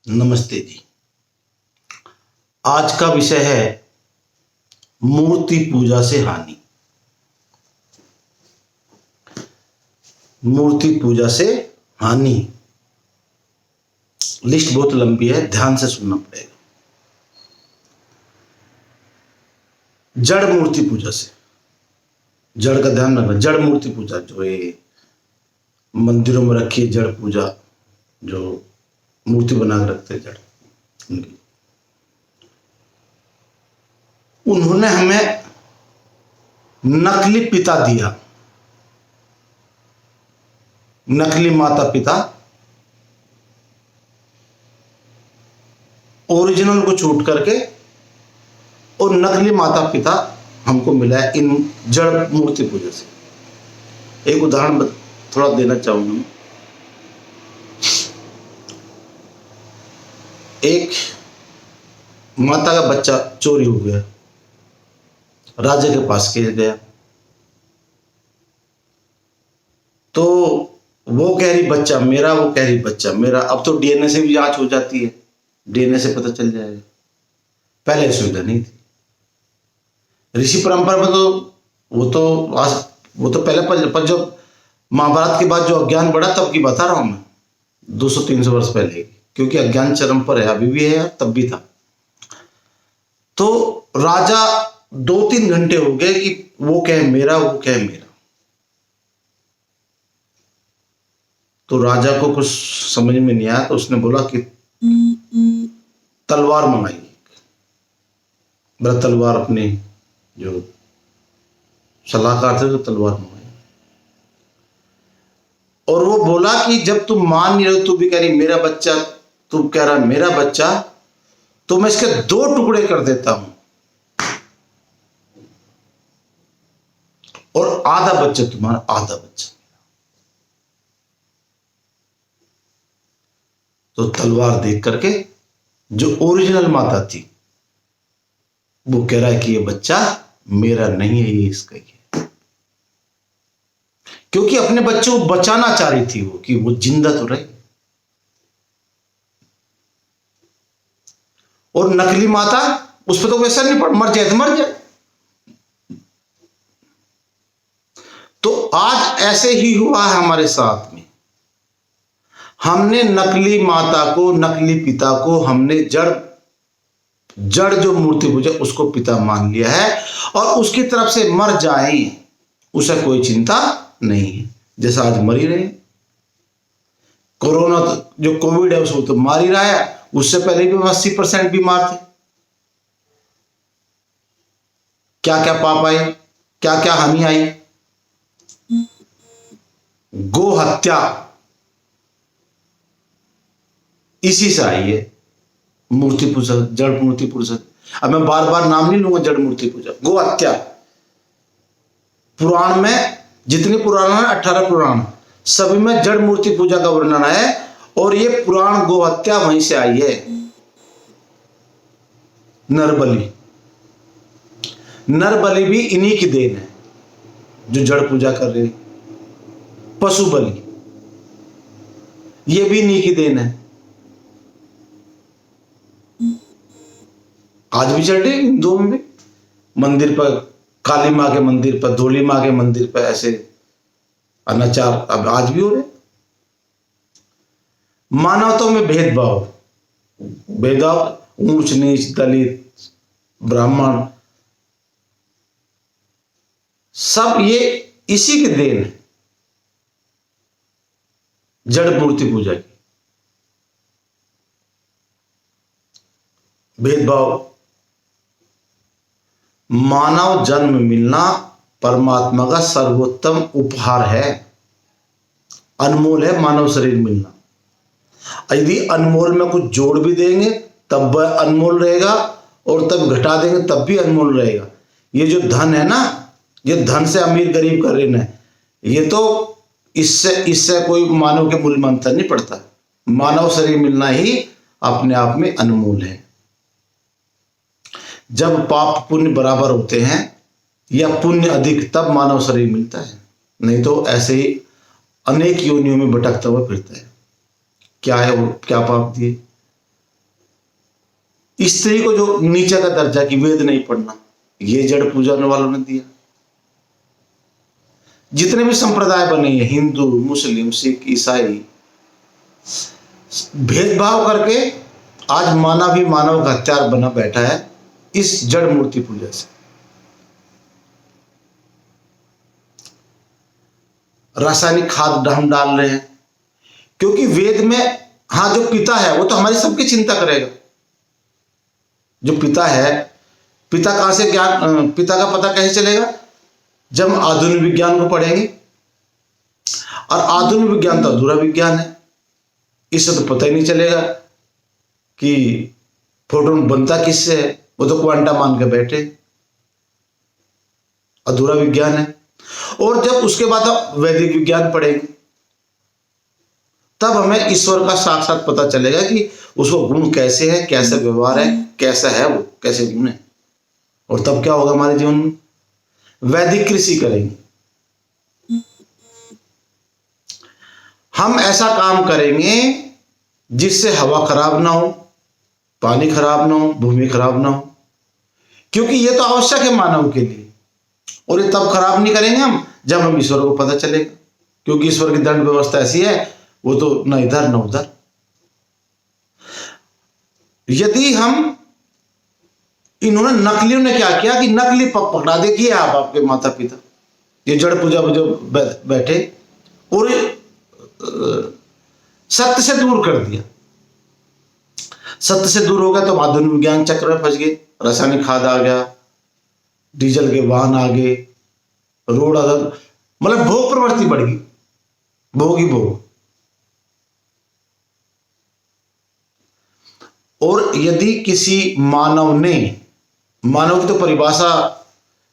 नमस्ते जी। आज का विषय है मूर्ति पूजा से हानि। मूर्ति पूजा से हानि, लिस्ट बहुत लंबी है, ध्यान से सुनना पड़ेगा। जड़ मूर्ति पूजा से, जड़ का ध्यान रखना। जड़ मूर्ति पूजा जो ये मंदिरों में रखी है, जड़ पूजा जो मूर्ति बना के रखते हैं जड़ उनकी, उन्होंने हमें नकली पिता दिया, नकली माता पिता, ओरिजिनल को छूट करके, और नकली माता पिता हमको मिला है इन जड़ मूर्ति पूजा से। एक उदाहरण थोड़ा देना चाहूंगा। एक माता का बच्चा चोरी हो गया, राजा के पास केस गया, तो वो कह रही बच्चा मेरा, वो कह रही बच्चा मेरा। अब तो डीएनए से भी जांच हो जाती है, डीएनए से पता चल जाएगा। पहले सुविधा नहीं थी। ऋषि परंपरा में तो वो तो पहले पर जब महाभारत के बाद जो अज्ञान बढ़ा तब की बता रहा हूं मैं, 200-300 वर्ष पहले, क्योंकि अज्ञान चरम पर है, अभी भी है तब भी था। तो राजा 2-3 घंटे हो गए कि वो कहे मेरा, वो कहे मेरा। तो राजा को कुछ समझ में नहीं आया, तो उसने बोला कि तलवार मंगाई। बड़ा तलवार, अपने जो सलाहकार थे तो तलवार मंगाई, और वो बोला कि जब तुम मान नहीं रहे, तू भी कह रही मेरा बच्चा, तुम कह रहा मेरा बच्चा, तो मैं इसके 2 टुकड़े कर देता हूं, और आधा बच्चा तुम्हारा, आधा बच्चा। तो तलवार देख करके जो ओरिजिनल माता थी वो कह रहा है कि ये बच्चा मेरा नहीं है, ये इसका ही है, क्योंकि अपने बच्चे को बचाना चाह रही थी वो, कि वो जिंदा तो रहे। और नकली माता, उस पर तो वैसा नहीं पड़, मर जाए तो मर जाए। तो आज ऐसे ही हुआ है हमारे साथ में। हमने नकली माता को, नकली पिता को, हमने जड़ जो मूर्ति पूजा उसको पिता मान लिया है, और उसकी तरफ से मर जाए उसे कोई चिंता नहीं है। जैसा आज मर ही रहे, कोरोना जो कोविड है उसको तो मार ही रहा है, उससे पहले भी 80% बीमार थे। क्या क्या पाप आए, क्या क्या हानि आई। गो हत्या इसी से आई है, मूर्ति पूजा, जड़ मूर्ति पूजा। अब मैं बार बार नाम नहीं लूंगा, जड़ मूर्ति पूजा, गो हत्या। पुराण में जितने पुराण है, 18 पुराण, सभी में जड़ मूर्ति पूजा का वर्णन है, और ये पुराण गो हत्या वहीं से आई है। नरबलि, नरबलि भी इन्हीं की देन है जो जड़ पूजा कर रहे। पशु बलि, ये भी इन्हीं की देन है। आज भी चल रही हिंदुओं में भी, मंदिर पर, काली माँ के मंदिर पर, धोली माँ के मंदिर पर ऐसे अनाचार अब आज भी हो रहे। मानवता में भेदभाव, ऊंच नीच, दलित, ब्राह्मण, सब ये इसी की देन है, जड़ मूर्ति पूजा की। भेदभाव, मानव जन्म मिलना परमात्मा का सर्वोत्तम उपहार है, अनमोल है मानव शरीर मिलना। यदि अनमोल में कुछ जोड़ भी देंगे तब वह अनमोल रहेगा, और तब घटा देंगे तब भी अनमोल रहेगा। ये जो धन है ना, ये धन से अमीर गरीब का ऋण है, ये तो इससे कोई मानव के मूल्य में अंतर नहीं पड़ता। मानव शरीर मिलना ही अपने आप में अनमोल है। जब पाप पुण्य बराबर होते हैं या पुण्य अधिक, तब मानव शरीर मिलता है, नहीं तो ऐसे ही अनेक योनियों में भटकता हुआ फिरता है। क्या है वो, क्या पाप दिए, स्त्री को जो नीचे का दर्जा कि वेद नहीं पढ़ना, ये जड़ पूजन वालों ने दिया। जितने भी संप्रदाय बने हैं, हिंदू, मुस्लिम, सिख, ईसाई, भेदभाव करके आज मानव ही मानव का हत्यार बना बैठा है इस जड़ मूर्ति पूजा से। रासायनिक खाद हम डाल रहे हैं, क्योंकि वेद में, हाँ, जो पिता है वो तो हमारी सबकी चिंता करेगा। जो पिता है, पिता कहां से ज्ञान, पिता का पता कैसे चलेगा? जब हम आधुनिक विज्ञान को पढ़ेंगे। और आधुनिक विज्ञान तो अधूरा विज्ञान है, इससे तो पता ही नहीं चलेगा कि फोटोन बनता किससे है, वो तो क्वांटम मान के बैठे, अधूरा विज्ञान है। और जब उसके बाद हम वैदिक विज्ञान पढ़ेंगे, तब हमें ईश्वर का साक्षात पता चलेगा कि उसको गुण कैसे है, कैसे व्यवहार है, कैसा है वो, कैसे गुण है। और तब क्या होगा हमारे जीवन में? वैदिक कृषि करेंगे हम, ऐसा काम करेंगे जिससे हवा खराब ना हो, पानी खराब ना हो, भूमि खराब ना हो, क्योंकि ये तो आवश्यक है मानव के लिए। और ये तब खराब नहीं करेंगे हम जब हम ईश्वर को पता चलेगा, क्योंकि ईश्वर की दंड व्यवस्था ऐसी है, वो तो न इधर न उधर। यदि हम, इन्होंने, नकलियों ने क्या किया कि नकली पकड़ा दे कि आप आपके माता पिता, ये जड़ पूजा जो बैठे, और सत्य से दूर कर दिया। सत्य से दूर हो गया तो आधुनिक विज्ञान चक्र में फंस गए। रासायनिक खाद आ गया, डीजल के वाहन आ गए, रोड आदर, मतलब भोग प्रवृत्ति बढ़ गई, भोग ही भोग। और यदि किसी मानव ने, मानव की तो परिभाषा,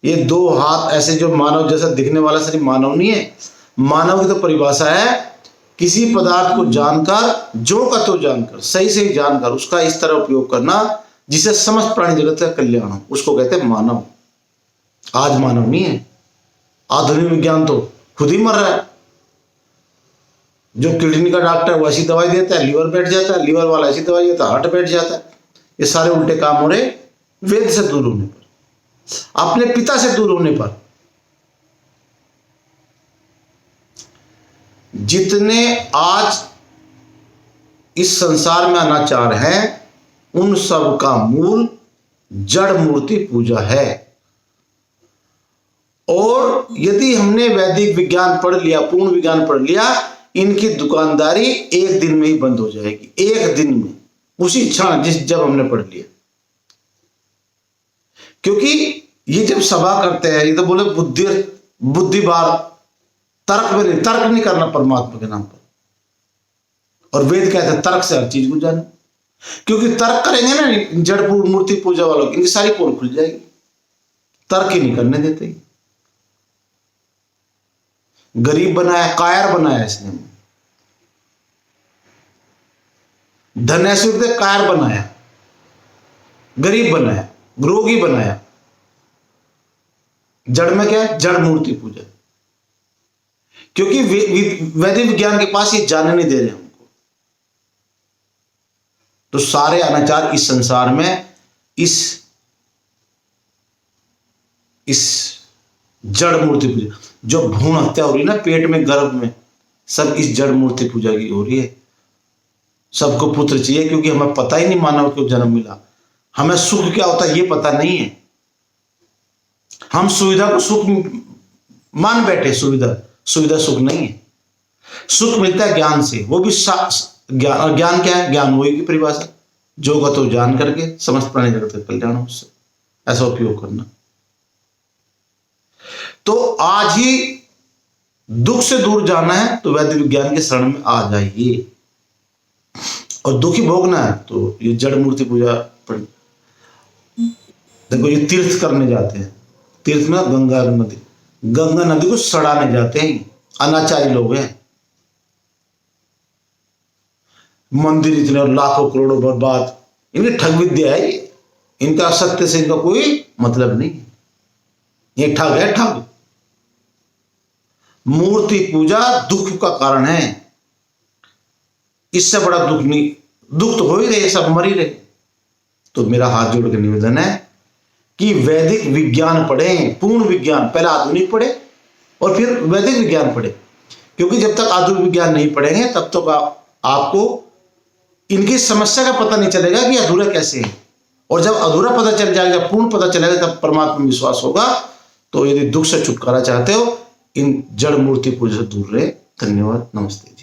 ये दो हाथ ऐसे जो मानव जैसा दिखने वाला सिर्फ मानव नहीं है। मानव की तो परिभाषा है किसी पदार्थ को जानकर, जो का तो जानकर, सही सही जानकर उसका इस तरह उपयोग करना जिसे समस्त प्राणी जगत का कल्याण हो, उसको कहते हैं मानव। आज मानव नहीं है, आधुनिक विज्ञान तो खुद ही मर रहा है। जो किडनी का डॉक्टर वो ऐसी दवाई देता है, लीवर बैठ जाता है, लीवर वाला ऐसी दवाई देता है, हार्ट बैठ जाता है। ये सारे उल्टे काम हो रहे वेद से दूर होने पर, अपने पिता से दूर होने पर। जितने आज इस संसार में अनाचार हैं, उन सब का मूल जड़ मूर्ति पूजा है। और यदि हमने वैदिक विज्ञान पढ़ लिया, पूर्ण विज्ञान पढ़ लिया, इनकी दुकानदारी एक दिन में ही बंद हो जाएगी, एक दिन में, उसी क्षण जब हमने पढ़ लिया। क्योंकि ये जब सभा करते हैं, ये तो बोले बुद्धिवार, तर्क नहीं करना परमात्मा के नाम पर। और वेद कहते हैं तर्क से हर चीज को जानो, क्योंकि तर्क करेंगे ना जड़ मूर्ति पूजा वालों की, इनकी सारी पोल खुल जाएगी। तर्क ही नहीं करने देते। गरीब बनाया, कायर बनाया इसने, धनेश्वर से कायर बनाया, गरीब बनाया, रोगी बनाया। जड़ में क्या है? जड़ मूर्ति पूजा। क्योंकि वैदिक विज्ञान के पास ये जाने नहीं दे रहे हमको। तो सारे अनाचार इस संसार में इस जड़ मूर्ति पूजा, जो भ्रूण हत्या हो रही है ना पेट में, गर्भ में, सब इस जड़ मूर्ति पूजा की हो रही है। सबको पुत्र चाहिए, क्योंकि हमें पता ही नहीं मानव को जन्म मिला, हमें सुख क्या होता है ये पता नहीं है। हम सुविधा को सुख मान बैठे, सुविधा सुख नहीं है। सुख मिलता है ज्ञान से, वो भी ज्ञान क्या है? ज्ञान वही की परिभाषा, जो का तो जान करके समस्त प्राणी जगत का कल्याण हो, उससे ऐसा उपयोग करना। तो आज ही दुख से दूर जाना है तो वैदिक विज्ञान के शरण में आ जाइए। और दुखी भोगना है तो ये जड़ मूर्ति पूजा पर। देखो, ये तीर्थ करने जाते हैं, तीर्थ में गंगा नदी को सड़ाने जाते हैं, अनाचारी लोग हैं। मंदिर इतने लाखों करोड़ों बर्बाद, इनकी ठग विद्या है ये, इनका सत्य से इनका कोई मतलब नहीं, ये ठग है, ठग। मूर्ति पूजा दुख का कारण है, इससे बड़ा दुख नहीं। दुख तो हो ही रहे, सब मर ही रहे, तो मेरा हाथ जोड़ के निवेदन है कि वैदिक विज्ञान पढ़ें, पूर्ण विज्ञान। पहले आधुनिक पढ़े और फिर वैदिक विज्ञान पढ़े, क्योंकि जब तक आधुनिक विज्ञान नहीं पढ़ेंगे तब तक आपको इनकी समस्या का पता नहीं चलेगा कि अधूरा कैसे है। और जब अधूरा पता चल जाएगा, पूर्ण पता चलेगा, तब परमात्मा में विश्वास होगा। तो यदि दुख से छुटकारा चाहते हो, इन जड़ मूर्ति पूजा से दूर रहे। धन्यवाद, नमस्ते।